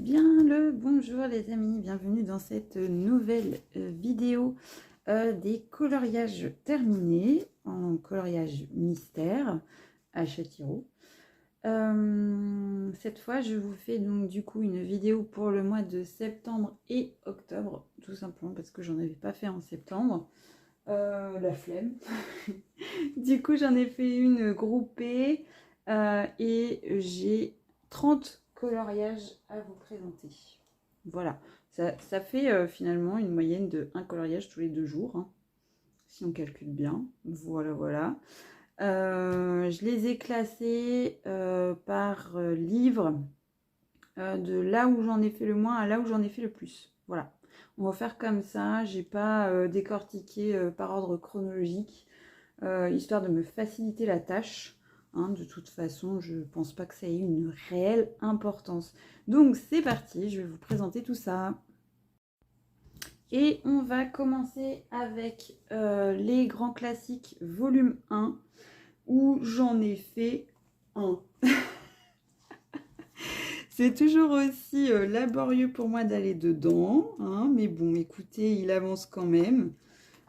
bien le bonjour les amis, bienvenue dans cette nouvelle vidéo des coloriages terminés en coloriage mystère à Châtillerault. Cette fois je vous fais donc du coup une vidéo pour le mois de septembre et octobre, tout simplement parce que j'en avais pas fait en septembre, la flemme. Du coup j'en ai fait une groupée et j'ai 30 coloriages à vous présenter. Voilà, ça fait finalement une moyenne de 1 coloriage tous les 2 jours, hein, si on calcule bien. Voilà. Je les ai classés par livre, de là où j'en ai fait le moins à là où j'en ai fait le plus. Voilà, on va faire comme ça. J'ai pas décortiqué par ordre chronologique, histoire de me faciliter la tâche. Hein, de toute façon, je pense pas que ça ait une réelle importance. Donc c'est parti, je vais vous présenter tout ça. Et on va commencer avec les grands classiques volume 1, où j'en ai fait un. C'est toujours aussi laborieux pour moi d'aller dedans, hein, mais bon, écoutez, il avance quand même.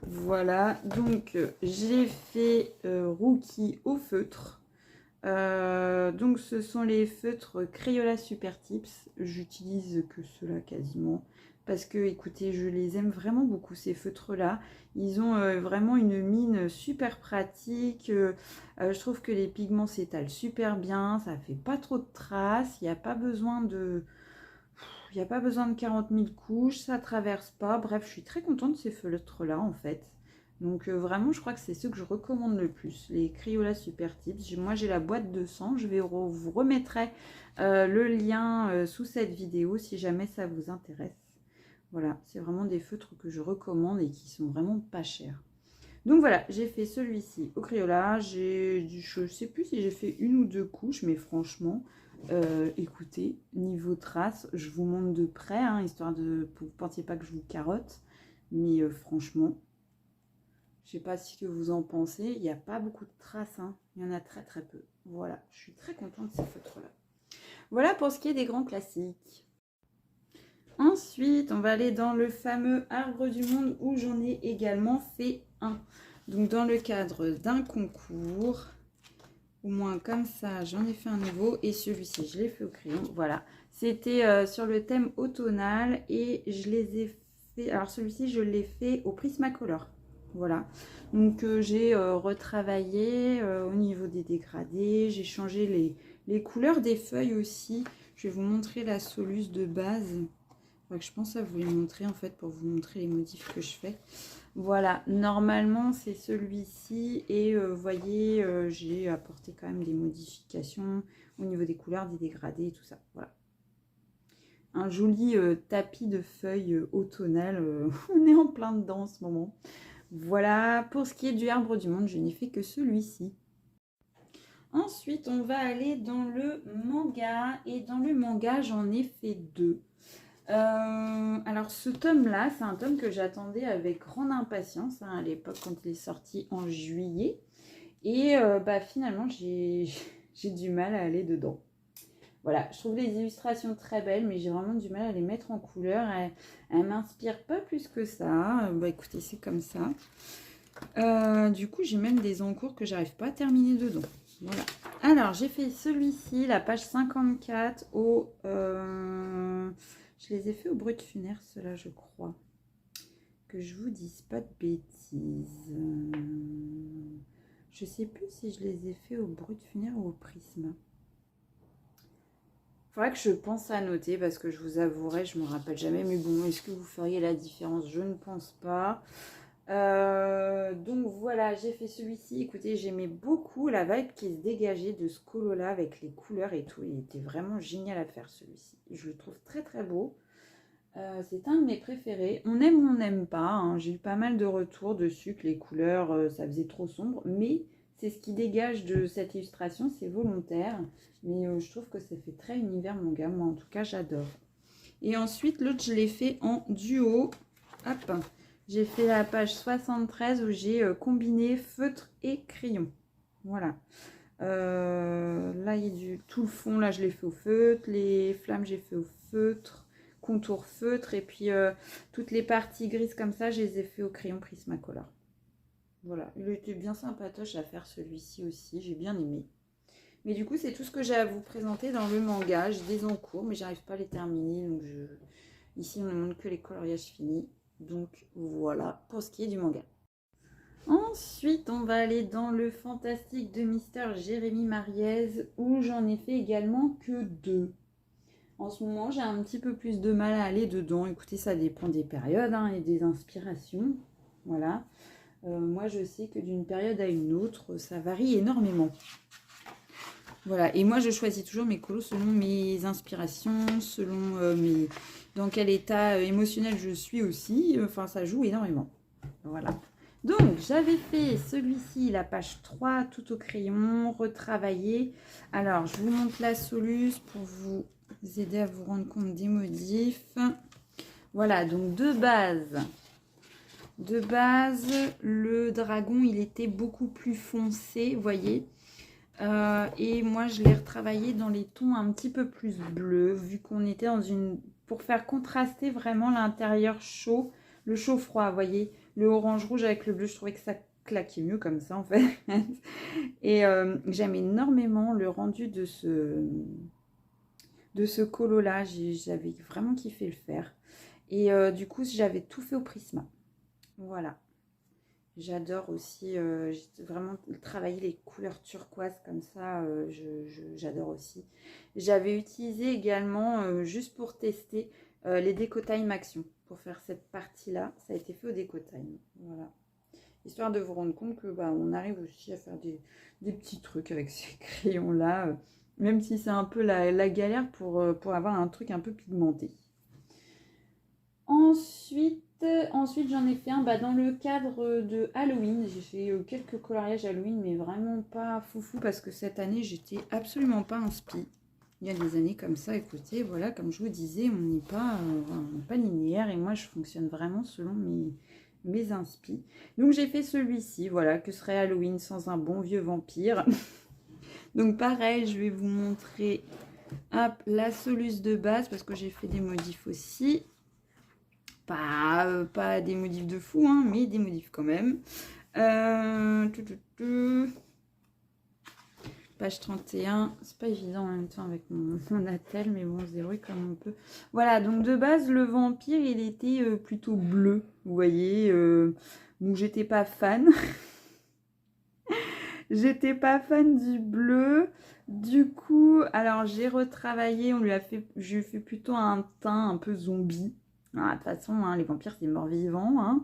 Voilà, donc j'ai fait Rookie au feutre. Donc ce sont les feutres Crayola Super Tips. J'utilise que ceux-là quasiment. Parce que, écoutez, je les aime vraiment beaucoup, ces feutres-là. Ils ont vraiment une mine super pratique. Je trouve que les pigments s'étalent super bien. Ça fait pas trop de traces. Il n'y a pas besoin de... Il n'y a pas besoin de 40 000 couches. Ça traverse pas. Bref, je suis très contente de ces feutres-là, en fait. Donc vraiment, je crois que c'est ceux que je recommande le plus, les Crayola Super Tips. Moi, j'ai la boîte de 100. Je vais vous remettrai le lien sous cette vidéo si jamais ça vous intéresse. Voilà, c'est vraiment des feutres que je recommande et qui sont vraiment pas chers. Donc voilà, j'ai fait celui-ci au Crayola. Je ne sais plus si j'ai fait une ou deux couches, mais franchement, écoutez, niveau traces, je vous montre de près, hein, histoire de... Vous ne pensiez pas que je vous carotte, mais franchement... Je ne sais pas ce que vous en pensez. Il n'y a pas beaucoup de traces, hein. Il y en a très très peu. Voilà, je suis très contente de ces feutres-là. Voilà pour ce qui est des grands classiques. Ensuite, on va aller dans le fameux Arbre du Monde où j'en ai également fait un. Donc dans le cadre d'un concours, au moins comme ça, j'en ai fait un nouveau. Et celui-ci, je l'ai fait au crayon. Voilà, c'était sur le thème automnal et je les ai fait... Alors celui-ci, je l'ai fait au Prismacolor. Voilà, donc j'ai retravaillé au niveau des dégradés, j'ai changé les couleurs des feuilles aussi. Je vais vous montrer la soluce de base. Enfin, je pense à vous les montrer en fait pour vous montrer les modifs que je fais. Voilà, normalement c'est celui-ci et vous voyez, j'ai apporté quand même des modifications au niveau des couleurs, des dégradés et tout ça. Voilà. Un joli tapis de feuilles automnales, on est en plein dedans en ce moment. Voilà, pour ce qui est du Arbre du Monde, je n'ai fait que celui-ci. Ensuite, on va aller dans le manga. Et dans le manga, j'en ai fait deux. Alors, ce tome-là, c'est un tome que j'attendais avec grande impatience, hein, à l'époque quand il est sorti en juillet. Et finalement, j'ai du mal à aller dedans. Voilà, je trouve les illustrations très belles, mais j'ai vraiment du mal à les mettre en couleur. Elles m'inspirent pas plus que ça. Écoutez, c'est comme ça. Du coup, j'ai même des encours que j'arrive pas à terminer dedans. Voilà. Alors, j'ai fait celui-ci, la page 54, au... je les ai fait au Brut Funaire, ceux-là, je crois. Que je vous dise pas de bêtises. Je sais plus si je les ai fait au Brut Funaire ou au Prisme. Faudrait que je pense à noter parce que je vous avouerai, je me rappelle jamais. Mais bon, est-ce que vous feriez la différence? Je ne pense pas. Donc voilà, j'ai fait celui-ci. Écoutez, j'aimais beaucoup la vibe qui se dégageait de ce colo-là avec les couleurs et tout. Il était vraiment génial à faire celui-ci. Je le trouve très très beau. C'est un de mes préférés. On aime ou on n'aime pas, hein. J'ai eu pas mal de retours dessus que les couleurs, ça faisait trop sombre. Mais c'est ce qui dégage de cette illustration, c'est volontaire. Mais je trouve que ça fait très univers manga. Moi, en tout cas, j'adore. Et ensuite, l'autre, je l'ai fait en duo. Hop, j'ai fait la page 73 où j'ai combiné feutre et crayon. Voilà. Là, il y a tout le fond, là, je l'ai fait au feutre. Les flammes, j'ai fait au feutre, contour feutre. Et puis toutes les parties grises comme ça, je les ai fait au crayon Prismacolor. Voilà, il était bien sympatoche à faire celui-ci aussi, j'ai bien aimé. Mais du coup, c'est tout ce que j'ai à vous présenter dans le manga. J'ai des en cours, mais j'arrive pas à les terminer. Donc ici, on ne montre que les coloriages finis. Donc voilà pour ce qui est du manga. Ensuite, on va aller dans le fantastique de Mister Jérémy Mariez, où j'en ai fait également que 2. En ce moment, j'ai un petit peu plus de mal à aller dedans. Écoutez, ça dépend des périodes hein, et des inspirations. Voilà. Moi, je sais que d'une période à une autre, ça varie énormément. Voilà. Et moi, je choisis toujours mes colos selon mes inspirations, selon dans quel état émotionnel je suis aussi. Enfin, ça joue énormément. Voilà. Donc, j'avais fait celui-ci, la page 3, tout au crayon, retravaillé. Alors, je vous montre la soluce pour vous aider à vous rendre compte des modifs. Voilà, donc de base, le dragon, il était beaucoup plus foncé, vous voyez. Et moi, je l'ai retravaillé dans les tons un petit peu plus bleus, vu qu'on était dans une... Pour faire contraster vraiment l'intérieur chaud, le chaud-froid, vous voyez. Le orange-rouge avec le bleu, je trouvais que ça claquait mieux comme ça, en fait. Et j'aime énormément le rendu de ce colo-là. J'avais vraiment kiffé le faire. Et du coup, j'avais tout fait au Prisma. Voilà. J'adore aussi, j'ai vraiment travaillé les couleurs turquoises comme ça, j'adore aussi. J'avais utilisé également, juste pour tester, les Decotime Action. Pour faire cette partie-là, ça a été fait au Decotime. Voilà. Histoire de vous rendre compte que on arrive aussi à faire des petits trucs avec ces crayons-là, même si c'est un peu la galère pour avoir un truc un peu pigmenté. Ensuite, j'en ai fait un dans le cadre de Halloween. J'ai fait quelques coloriages Halloween, mais vraiment pas foufou parce que cette année, j'étais absolument pas inspi. Il y a des années comme ça, écoutez, voilà, comme je vous disais, on n'est pas linéaire et moi, je fonctionne vraiment selon mes inspi. Donc, j'ai fait celui-ci, voilà, que serait Halloween sans un bon vieux vampire. Donc, pareil, je vais vous montrer la soluce de base parce que j'ai fait des modifs aussi. Pas des modifs de fou, hein, mais des modifs quand même. Page 31. C'est pas évident en même temps avec mon attel, mais bon, on se débrouille comme on peut. Voilà, donc de base, le vampire, il était plutôt bleu. Vous voyez, donc j'étais pas fan. J'étais pas fan du bleu. Du coup, alors j'ai retravaillé, j'ai fait plutôt un teint un peu zombie. De toute façon, hein, les vampires, c'est mort-vivant. Hein.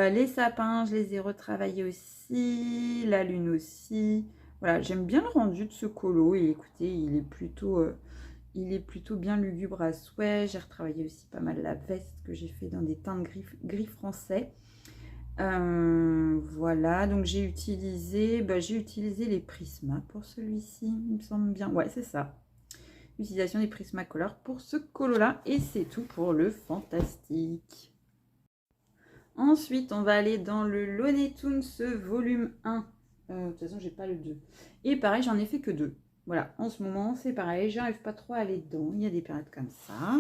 Les sapins, je les ai retravaillés aussi. La lune aussi. Voilà, j'aime bien le rendu de ce colo. Et écoutez, il est plutôt bien lugubre à souhait. J'ai retravaillé aussi pas mal la veste que j'ai fait dans des teintes gris français. Voilà, donc j'ai utilisé les Prisma pour celui-ci, il me semble bien. Ouais, c'est ça. Utilisation des Prismacolor pour ce colo-là. Et c'est tout pour le fantastique. Ensuite, on va aller dans le Looney Tunes volume 1. De toute façon, j'ai pas le 2. Et pareil, j'en ai fait que 2. Voilà, en ce moment, c'est pareil. J'arrive pas trop à aller dedans. Il y a des périodes comme ça.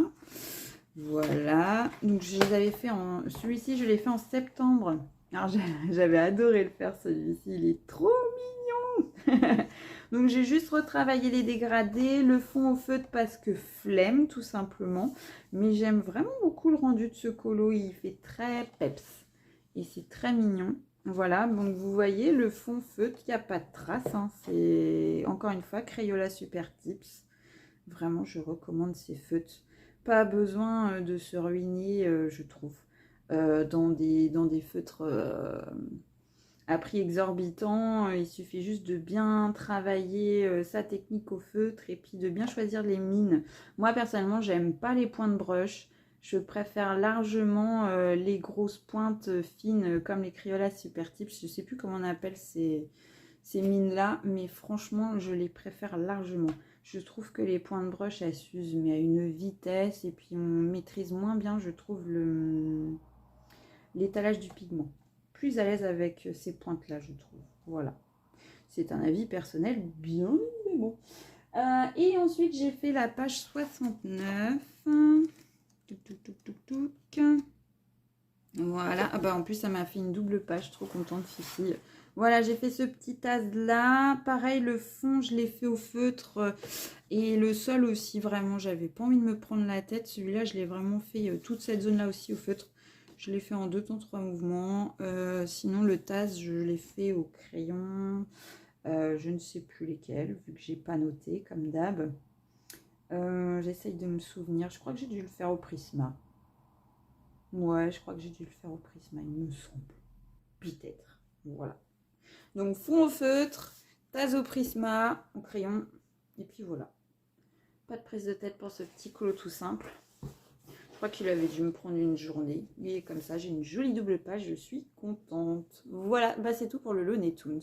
Voilà. Donc, je les avais fait celui-ci, je l'ai fait en septembre. Alors, j'avais adoré le faire, celui-ci. Il est trop mignon. Donc, j'ai juste retravaillé les dégradés, le fond au feutre parce que flemme, tout simplement. Mais j'aime vraiment beaucoup le rendu de ce colo. Il fait très peps. Et c'est très mignon. Voilà, donc vous voyez le fond feutre, il n'y a pas de traces. Hein. C'est encore une fois Crayola Super Tips. Vraiment, je recommande ces feutres. Pas besoin de se ruiner, je trouve, dans des feutres à prix exorbitant. Il suffit juste de bien travailler sa technique au feutre et puis de bien choisir les mines. Moi, personnellement, j'aime pas les points de brush. Je préfère largement les grosses pointes fines comme les Crayola Super Tips. Je ne sais plus comment on appelle ces mines-là, mais franchement, je les préfère largement. Je trouve que les points de brush, elles s'usent, mais à une vitesse, et puis on maîtrise moins bien, je trouve, l'étalage du pigment. Plus à l'aise avec ces pointes-là, je trouve. Voilà. C'est un avis personnel, bien évidemment. Et ensuite, j'ai fait la page 69. Touc, touc, touc, touc, touc. Voilà. Ah bah, en plus, ça m'a fait une double page. Trop contente, Fifi. Voilà, j'ai fait ce petit tas-là. Pareil, le fond, je l'ai fait au feutre. Et le sol aussi, vraiment, j'avais pas envie de me prendre la tête. Celui-là, je l'ai vraiment fait, toute cette zone-là aussi au feutre. Je l'ai fait en 2 temps 3 mouvements. Sinon, le tas, je l'ai fait au crayon. Je ne sais plus lesquels, vu que j'ai pas noté, comme d'hab. J'essaye de me souvenir. Je crois que j'ai dû le faire au Prisma. Ouais, je crois que j'ai dû le faire au Prisma, il me semble. Peut-être. Voilà. Donc, fond au feutre, tasse au Prisma, au crayon. Et puis voilà. Pas de prise de tête pour ce petit colo tout simple. Je crois qu'il avait dû me prendre une journée. Et comme ça, j'ai une jolie double page. Je suis contente. Voilà, bah c'est tout pour le Looney Tunes.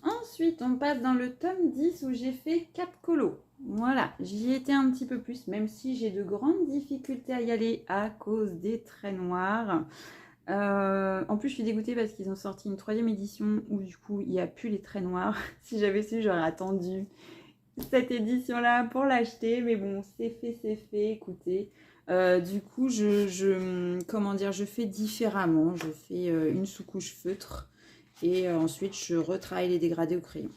Ensuite, on passe dans le tome 10 où j'ai fait 4 colos. Voilà, j'y étais un petit peu plus, même si j'ai de grandes difficultés à y aller à cause des traits noirs. En plus, je suis dégoûtée parce qu'ils ont sorti une 3e édition où du coup, il n'y a plus les traits noirs. Si j'avais su, j'aurais attendu cette édition-là pour l'acheter. Mais bon, c'est fait, écoutez. Du coup, comment dire, je fais différemment. Je fais une sous-couche feutre. Et ensuite, je retravaille les dégradés au crayon.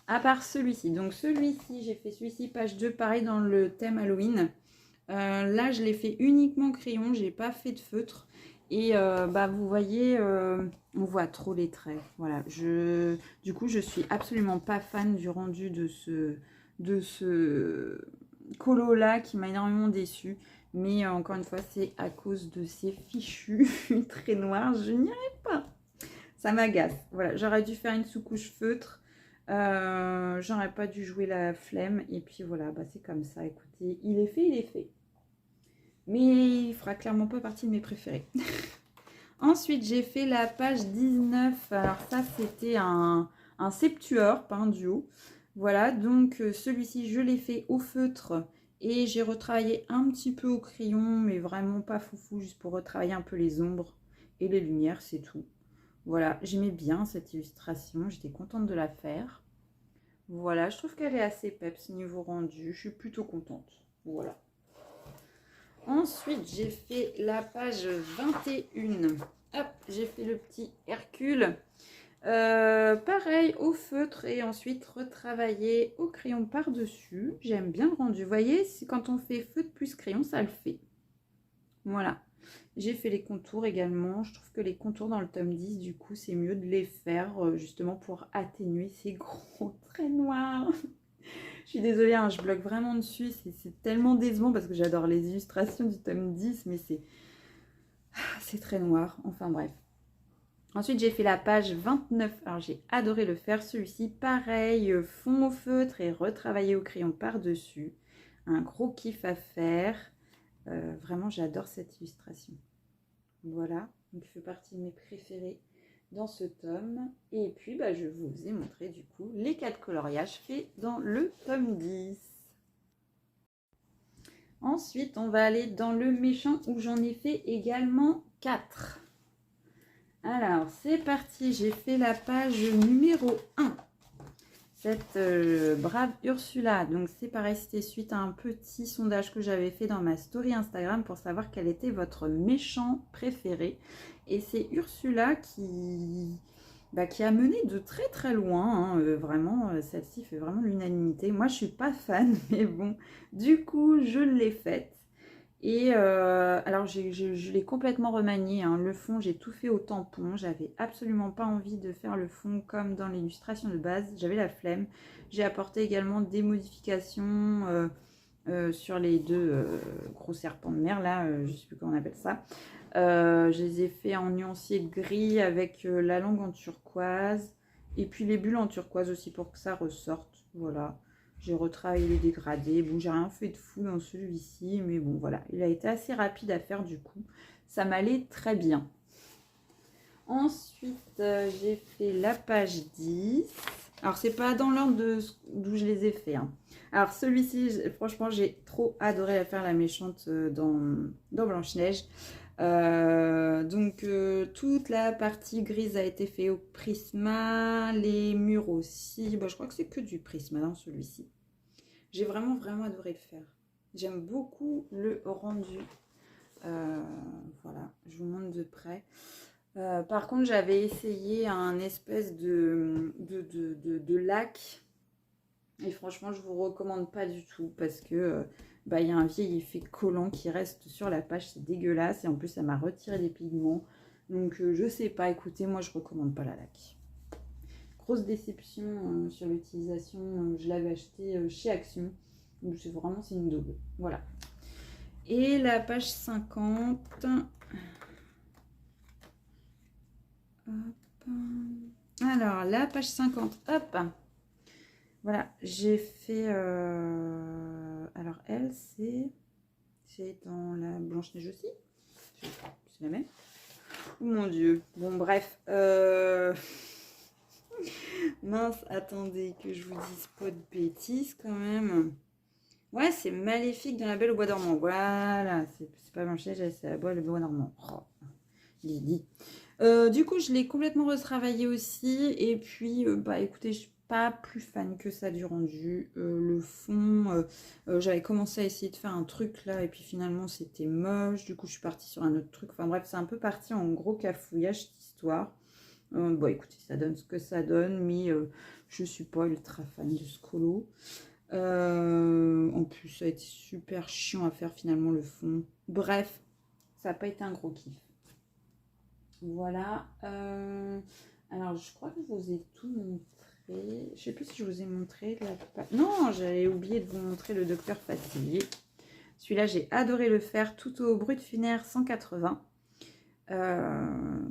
À part celui-ci. Donc celui-ci, j'ai fait celui-ci, page 2, pareil dans le thème Halloween. Là, je l'ai fait uniquement crayon. J'ai pas fait de feutre. Et bah, vous voyez, on voit trop les traits. Voilà. Du coup, je suis absolument pas fan du rendu de ce colo-là qui m'a énormément déçue. Mais encore une fois, c'est à cause de ces fichus traits noirs. Je n'y arrive pas. Ça m'agace. Voilà, j'aurais dû faire une sous-couche feutre. J'aurais pas dû jouer la flemme. Et puis voilà, bah c'est comme ça. Écoutez, il est fait, il est fait. Mais il fera clairement pas partie de mes préférés. Ensuite, j'ai fait la page 19. Alors ça, c'était un septuor, pas un duo. Voilà, donc celui-ci, je l'ai fait au feutre. Et j'ai retravaillé un petit peu au crayon, mais vraiment pas foufou, juste pour retravailler un peu les ombres et les lumières, c'est tout. Voilà, j'aimais bien cette illustration, j'étais contente de la faire. Voilà, je trouve qu'elle est assez peps niveau rendu, je suis plutôt contente. Voilà. Ensuite, j'ai fait la page 21. Hop, j'ai fait le petit Hercule. Pareil, au feutre et ensuite retravailler au crayon par-dessus. J'aime bien le rendu. Vous voyez, quand on fait feutre plus crayon, ça le fait. Voilà. J'ai fait les contours également. Je trouve que les contours dans le tome 10, du coup, c'est mieux de les faire justement pour atténuer ces gros traits noirs. Je suis désolée, hein, je bloque vraiment dessus. C'est tellement décevant parce que j'adore les illustrations du tome 10, mais c'est très noir. Enfin bref. Ensuite, j'ai fait la page 29. Alors, j'ai adoré le faire. Celui-ci, pareil, fond au feutre et retravaillé au crayon par-dessus. Un gros kiff à faire. Vraiment, j'adore cette illustration. Voilà, donc il fait partie de mes préférés dans ce tome. Et puis, bah, je vous ai montré du coup les 4 coloriages faits dans le tome 10. Ensuite, on va aller dans le méchant où j'en ai fait également 4. Alors, c'est parti, j'ai fait la page numéro 1. Cette brave Ursula, donc c'est pareil, c'était suite à un petit sondage que j'avais fait dans ma story Instagram pour savoir quel était votre méchant préféré. Et c'est Ursula qui a mené de très très loin, hein, vraiment, celle-ci fait vraiment l'unanimité. Moi je suis pas fan, mais bon, du coup je l'ai faite. Et alors je l'ai complètement remanié, hein. Le fond j'ai tout fait au tampon, j'avais absolument pas envie de faire le fond comme dans l'illustration de base, j'avais la flemme. J'ai apporté également des modifications sur les deux gros serpents de mer là, je sais plus comment on appelle ça. Je les ai fait en nuancier gris avec la langue en turquoise et puis les bulles en turquoise aussi pour que ça ressorte, voilà. J'ai retravaillé les dégradés. Bon, j'ai rien fait de fou dans celui-ci, mais bon, voilà. Il a été assez rapide à faire du coup. Ça m'allait très bien. Ensuite, j'ai fait la page 10. Alors, c'est pas dans l'ordre d'où je les ai fait, hein. Alors, celui-ci, franchement, j'ai trop adoré faire la méchante dans Blanche-Neige. Toute la partie grise a été faite au Prisma, les murs aussi. Bon, je crois que c'est que du Prisma dans celui-ci. J'ai vraiment, vraiment adoré le faire. J'aime beaucoup le rendu. Voilà, je vous montre de près. Par contre, j'avais essayé un espèce de lac. Et franchement, je vous recommande pas du tout parce que il y a un vieil effet collant qui reste sur la page. C'est dégueulasse. Et en plus, ça m'a retiré des pigments. Donc, je sais pas. Écoutez, moi, je recommande pas la lac. Grosse déception sur l'utilisation. Je l'avais acheté chez Action. Donc, c'est une daube. Voilà. Et la page 50. Hop. Alors, la page 50. Hop. Voilà, j'ai fait... Alors, elle, c'est dans la Blanche-Neige aussi. C'est la même. Oh mon Dieu. Bon, bref. Mince, attendez que je vous dise pas de bêtises quand même. Ouais, c'est Maléfique dans La Belle au Bois dormant. Voilà, c'est pas Blanche-Neige, c'est La Belle au Bois dormant. Oh, Lily. Du coup, je l'ai complètement retravaillé aussi. Et puis, écoutez, je suis pas plus fan que ça du rendu. Le fond, j'avais commencé à essayer de faire un truc là. Et puis finalement, c'était moche. Du coup, je suis partie sur un autre truc. Enfin bref, c'est un peu parti en gros cafouillage cette histoire. Écoutez, ça donne ce que ça donne. Mais je suis pas ultra fan de ce colo. En plus, ça a été super chiant à faire finalement le fond. Bref, ça n'a pas été un gros kiff. Voilà. Alors, je crois que je vous ai tout montré. Je sais plus si je vous ai montré Non, j'avais oublié de vous montrer le Docteur Fatigué. Celui-là, j'ai adoré le faire tout au Brut Funéraire 180.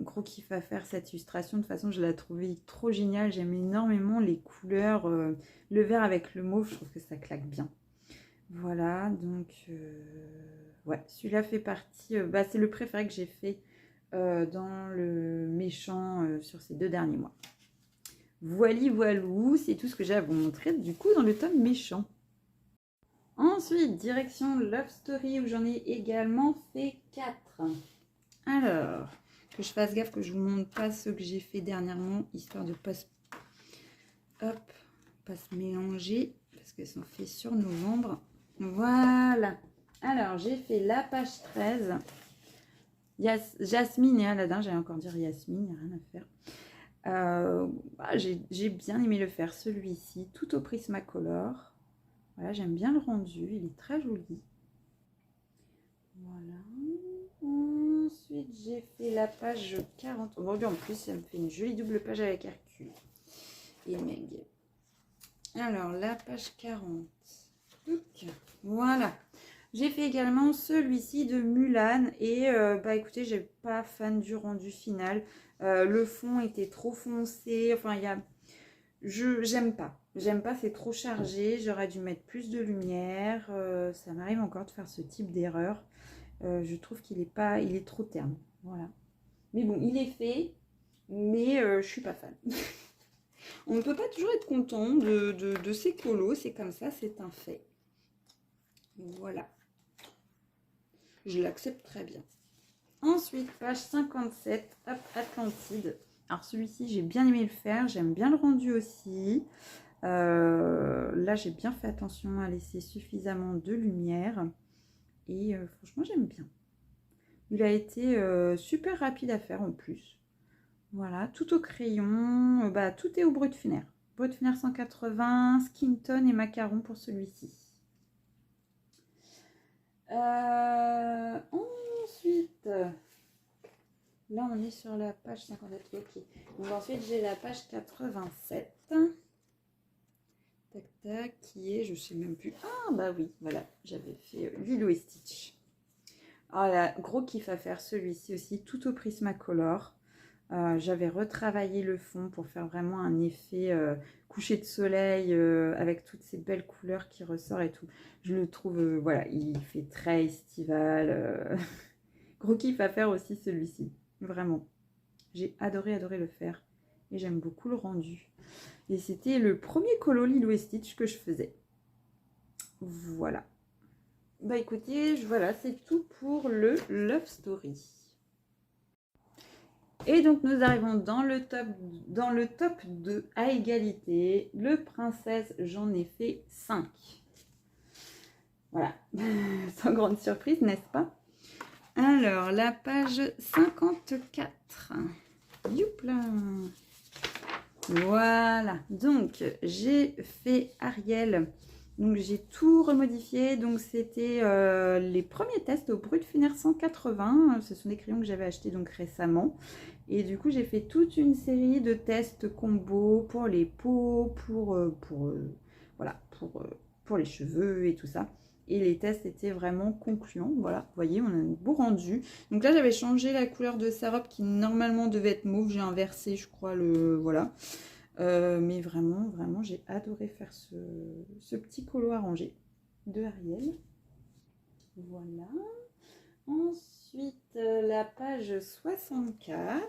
Gros kiff à faire cette illustration. De toute façon, je la trouvais trop géniale. J'aime énormément les couleurs. Le vert avec le mauve, je trouve que ça claque bien. Voilà, donc ouais, celui-là fait partie. C'est le préféré que j'ai fait dans le méchant sur ces 2 derniers mois. Voilou, c'est tout ce que j'ai à vous montrer du coup dans le tome méchant. Ensuite, direction Love Story où j'en ai également fait 4. Alors, que je fasse gaffe que je vous montre pas ceux que j'ai fait dernièrement, histoire de pas se mélanger, parce qu'elles sont faites sur novembre. Voilà. Alors, j'ai fait la page 13. Jasmine et Aladdin, j'allais encore dire Yasmine, il n'y a rien à faire. J'ai bien aimé le faire, celui-ci, tout au Prismacolor. Voilà, j'aime bien le rendu, il est très joli. Voilà. Ensuite, j'ai fait la page 40. Aujourd'hui, en plus, ça me fait une jolie double page avec Hercule et Meg. Alors, la page 40. Voilà. J'ai fait également celui-ci de Mulan. Et écoutez, j'ai pas fan du rendu final. Le fond était trop foncé. Enfin, j'aime pas. J'aime pas, c'est trop chargé. J'aurais dû mettre plus de lumière. Ça m'arrive encore de faire ce type d'erreur. Je trouve qu'il est trop terne. Voilà. Mais bon, il est fait. Mais je suis pas fan. On ne peut pas toujours être content de ces colos. C'est comme ça, c'est un fait. Voilà. Je l'accepte très bien. Ensuite, page 57, hop, Atlantide. Alors celui-ci, j'ai bien aimé le faire. J'aime bien le rendu aussi. Là, j'ai bien fait attention à laisser suffisamment de lumière. Et franchement, j'aime bien. Il a été super rapide à faire en plus. Voilà, tout au crayon. Tout est au Brut Funéraire. Brut Funéraire 180, skin tone et macaron pour celui-ci. Ensuite, là on est sur la page 57. Ok. Donc ensuite j'ai la page 87. Tac tac, qui est, je sais même plus. Ah bah oui, voilà, j'avais fait Lilo et Stitch. Ah là, gros kiff à faire celui-ci aussi, tout au Prismacolor. J'avais retravaillé le fond pour faire vraiment un effet coucher de soleil avec toutes ces belles couleurs qui ressortent et tout. Je le trouve, voilà, il fait très estival. Gros kiff à faire aussi celui-ci, vraiment. J'ai adoré le faire et j'aime beaucoup le rendu. Et c'était le premier colo Lilo et Stitch que je faisais. Voilà. Écoutez, voilà, c'est tout pour le Love Story. Et donc nous arrivons dans le top 2 à égalité. Le princesse, j'en ai fait 5. Voilà, sans grande surprise, n'est-ce pas? Alors, la page 54. Youpla! Voilà, donc j'ai fait Ariel. Donc j'ai tout remodifié. Donc c'était les premiers tests au Brut Funère 180. Ce sont des crayons que j'avais achetés donc récemment. Et du coup j'ai fait toute une série de tests combo pour les peaux, voilà, pour les cheveux et tout ça. Et les tests étaient vraiment concluants. Voilà, vous voyez, on a un beau rendu. Donc là, j'avais changé la couleur de sa robe qui normalement devait être mauve. J'ai inversé, je crois, voilà. Mais vraiment, vraiment, j'ai adoré faire ce petit colo arrangé de Ariel. Voilà. Ensuite, la page 64.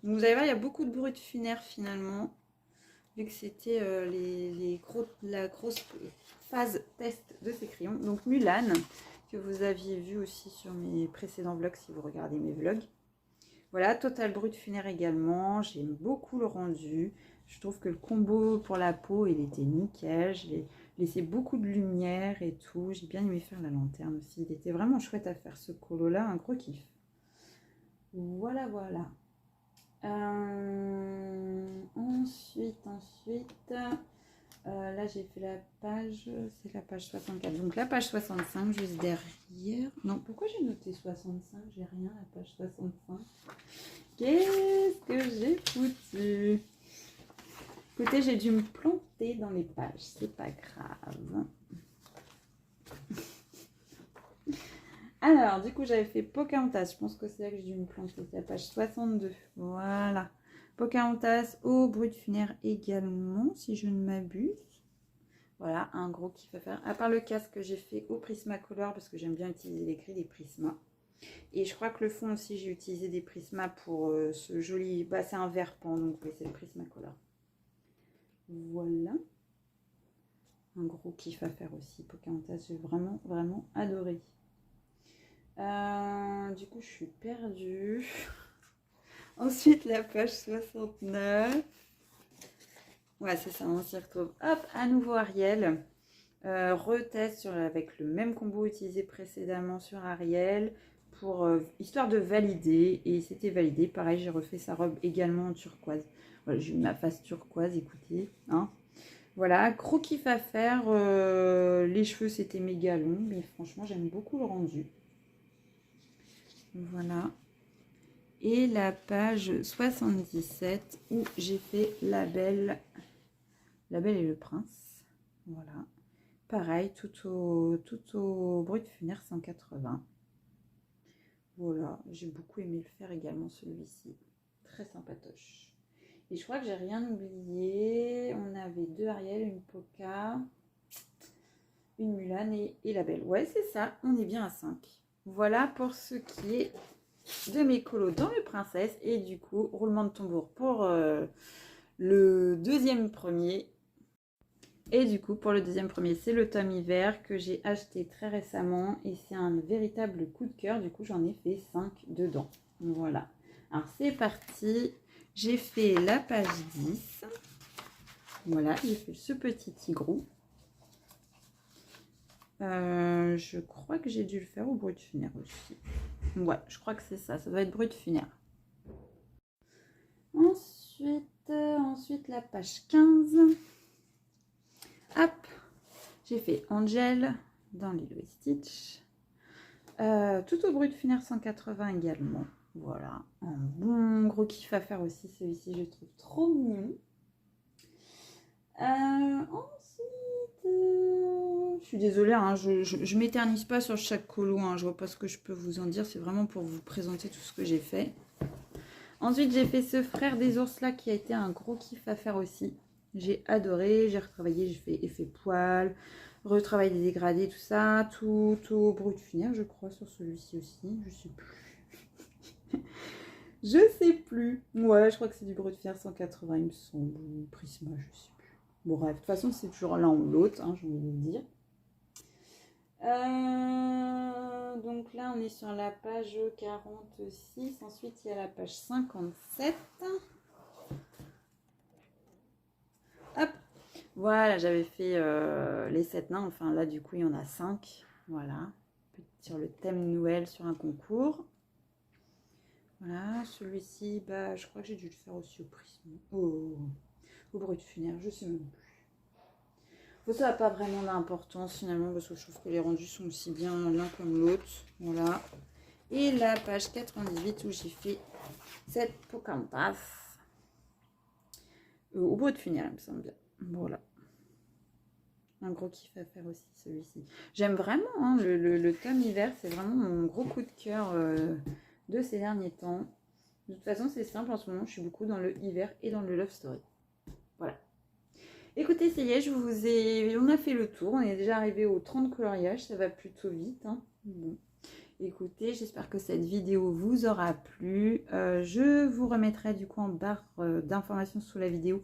Donc, vous allez voir, il y a beaucoup de brut funaire finalement. Vu que c'était la grosse phase test de ces crayons. Donc Mulan, que vous aviez vu aussi sur mes précédents vlogs si vous regardez mes vlogs. Voilà, Total Brut Funaire également. J'aime beaucoup le rendu. Je trouve que le combo pour la peau, il était nickel. J'ai laissé beaucoup de lumière et tout. J'ai bien aimé faire la lanterne aussi. Il était vraiment chouette à faire ce colo-là. Un gros kiff. Voilà, voilà. Ensuite, là j'ai fait la page, c'est la page 64. Donc la page 65 juste derrière. Non, pourquoi j'ai noté 65? J'ai rien à la page 65. Qu'est-ce que j'ai foutu? Écoutez, j'ai dû me planter dans les pages, c'est pas grave. Alors, du coup, j'avais fait Pocahontas. Je pense que c'est là que j'ai dû me planter. C'est la page 62. Voilà. Pocahontas au Brut Funaire également, si je ne m'abuse. Voilà, un gros kiff à faire. À part le casque que j'ai fait au Prismacolor, parce que j'aime bien utiliser les gris des Prisma. Et je crois que le fond aussi, j'ai utilisé des Prisma pour ce joli... Bah, c'est un vert pan, donc oui, c'est le Prismacolor. Voilà. Un gros kiff à faire aussi. Pocahontas, j'ai vraiment, vraiment adoré. Du coup, je suis perdue. Ensuite, la page 69. Ouais, c'est ça, on s'y retrouve. Hop, à nouveau Ariel. Retest avec le même combo utilisé précédemment sur Ariel pour histoire de valider. Et c'était validé. Pareil, j'ai refait sa robe également en turquoise. Voilà, j'ai eu ma face turquoise, écoutez. Hein. Voilà, gros kiff à faire. Les cheveux, c'était méga long. Mais franchement, j'aime beaucoup le rendu. Voilà. Et la page 77 où j'ai fait la Belle et le Prince. Voilà. Pareil, tout au Brut Funaire 180. Voilà, j'ai beaucoup aimé le faire également celui-ci. Très sympatoche. Et je crois que j'ai rien oublié. On avait deux Ariel, une Poca, une Mulan et la Belle. Ouais, c'est ça, on est bien à 5. Voilà pour ce qui est de mes colos dans le Princesse. Et du coup, roulement de tambour pour le deuxième premier. Et du coup, pour le deuxième premier, c'est le tome hiver que j'ai acheté très récemment. Et c'est un véritable coup de cœur. Du coup, j'en ai fait 5 dedans. Voilà. Alors, c'est parti. J'ai fait la page 10. Voilà, j'ai fait ce petit tigrou. Je crois que j'ai dû le faire au Brut Funaire aussi. Ouais, je crois que c'est ça. Ça doit être Brut Funaire. Ensuite, la page 15. Hop, j'ai fait Angel dans Lilo et Stitch. Tout au Brut Funaire 180 également. Voilà, un bon gros kiff à faire aussi. Celui-ci, je le trouve trop mignon. Ensuite, je suis désolée, hein, je m'éternise pas sur chaque colo. Hein, je vois pas ce que je peux vous en dire. C'est vraiment pour vous présenter tout ce que j'ai fait. Ensuite, j'ai fait ce Frère des ours là qui a été un gros kiff à faire aussi. J'ai adoré, j'ai retravaillé, j'ai fait effet poil, retravail des dégradés, tout ça, tout au Brut Funaire, je crois, sur celui-ci aussi, je sais plus. Je sais plus. Ouais, je crois que c'est du Brut Funaire 180, il me semble, Prisma, je sais plus. Bon, bref, de toute façon, c'est toujours l'un ou l'autre, hein, j'ai envie de dire. Donc là, on est sur la page 46. Ensuite, il y a la page 57. Hop, voilà, j'avais fait les 7 nains. Enfin, là, du coup, il y en a 5. Voilà, sur le thème Noël sur un concours. Voilà, celui-ci, bah, je crois que j'ai dû le faire aussi au prisme, au brut funéraire, je sais même plus. Bon, ça n'a pas vraiment d'importance finalement parce que je trouve que les rendus sont aussi bien l'un comme l'autre. Voilà. Et la page 98 où j'ai fait cette Pocahontas au brut funéraire, il me semble bien. Voilà. Un gros kiff à faire aussi celui-ci. J'aime vraiment hein, le tome hiver, c'est vraiment mon gros coup de cœur de ces derniers temps. De toute façon, c'est simple en ce moment, je suis beaucoup dans le hiver et dans le love story. Voilà. Écoutez, ça y est, on a fait le tour. On est déjà arrivé aux 30 coloriages, ça va plutôt vite. Hein. Bon. Écoutez, j'espère que cette vidéo vous aura plu. Je vous remettrai du coup en barre d'informations sous la vidéo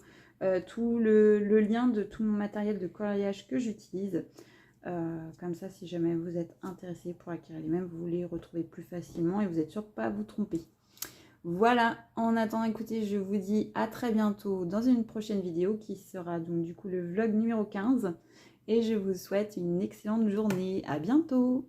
tout le lien de tout mon matériel de coloriage que j'utilise. Comme ça, si jamais vous êtes intéressé pour acquérir les mêmes, vous les retrouvez plus facilement et vous êtes sûr de ne pas vous tromper. Voilà, en attendant, écoutez, je vous dis à très bientôt dans une prochaine vidéo qui sera donc du coup le vlog numéro 15. Et je vous souhaite une excellente journée. À bientôt!